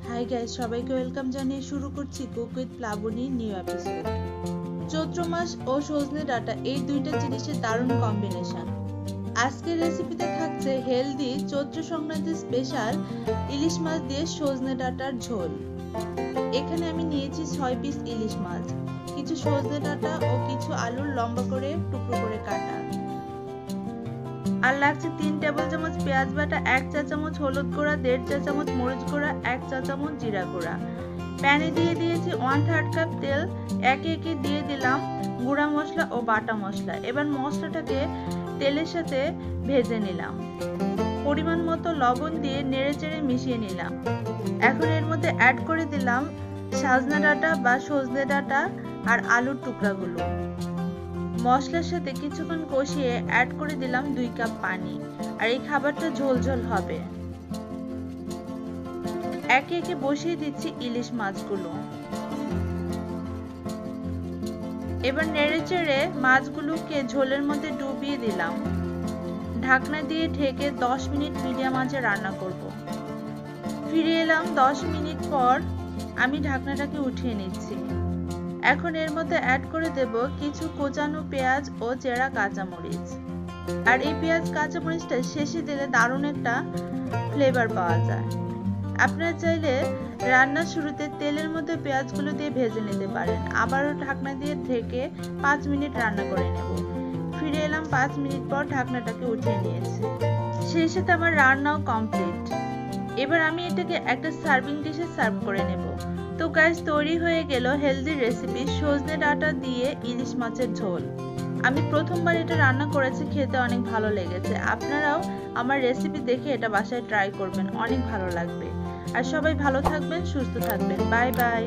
Hi guys, সবাইকে welcome জানিয়ে শুরু করছি কুক উইথ প্লাবনীর নিউ এপিসোড। চৈত্র মাস ও সজনে ডাঁটা এই দুইটা জিনিসের দারুণ কম্বিনেশন। আজকের রেসিপিতে থাকছে হেলদি চৈত্র সংক্রান্তি স্পেশাল ইলিশ মাছ দিয়ে সজনে ডাঁটার ঝোল। এখানে আমি নিয়েছি 6 পিস ইলিশ মাছ, কিছু সজনে ডাঁটা ও কিছু আলুর লম্বা করে টুকরো করে কাটা। আর লাগছে 3 টেবিল চামচ পেঁয়াজ বাটা, 1 চা চামচ হলুদ গুঁড়া, 1.5 চা চামচ মরিচ গুঁড়া, 1 চা চামচ জিরা গুঁড়া। প্যানে দিয়ে দিয়েছি 1/3 কাপ তেল, একে একে দিয়ে দিলাম গুঁড়া মশলা ও বাটা মশলা। এবার মশলাটাকে তেলের সাথে ভেজে নিলাম। পরিমাণ মতো লবণ দিয়ে নেড়েচেড়ে মিশিয়ে নিলাম। এখন এর মধ্যে অ্যাড করে দিলাম সাজনা ডাঁটা বা সজনে ডাঁটা আর আলুর টুকরাগুলো। মশলার সাথে কিছুক্ষণ কষিয়ে অ্যাড করে দিলাম 2 কাপ পানি। আর এই খাবারটা ঝোল ঝোল হবে। একে একে বসিয়ে দিচ্ছি ইলিশ মাছগুলো। এবার নেড়েচেড়ে মাছগুলোকে ঝোলের মধ্যে ডুবিয়ে দিলাম। ঢাকনা দিয়ে ঢেকে 10 মিনিট মিডিয়াম আঁচে রান্না করব। ফিরে এলাম 10 মিনিট পর। আমি ঢাকনাটাকে উঠিয়ে নিচ্ছি। এখন এর মধ্যে অ্যাড করে দেব কিছু কোচানো পেঁয়াজ ও চেরা কাঁচামরিচ। আর এই পেঁয়াজ কাঁচামরিচটা শেষে দিলে দারুণ একটা ফ্লেভার পাওয়া যায়। আপনারা চাইলে রান্নার শুরুতে তেলের মধ্যে পেঁয়াজগুলো দিয়ে ভেজে নিতে পারেন। আবারও ঢাকনা দিয়ে ঢেকে 5 মিনিট রান্না করে নেব। ফিরে এলাম 5 মিনিট পর, ঢাকনাটাকে উঠিয়ে নিয়েছি। সেই সাথে আমার রান্নাও কমপ্লিট। এবার আমি এটাকে একটা সার্ভিং ডিশে সার্ভ করে নেব। তো গাইস, তৈরি হয়ে গেল হেলদি রেসিপি সজনে ডাঁটা দিয়ে ইলিশ মাছের ঝোল। আমি প্রথমবার এটা রান্না করেছি, খেতে অনেক ভালো লেগেছে। আপনারাও আমার রেসিপি দেখে এটা বাসায় ট্রাই করবেন, অনেক ভালো লাগবে। আর সবাই ভালো থাকবেন, সুস্থ থাকবেন। Bye bye.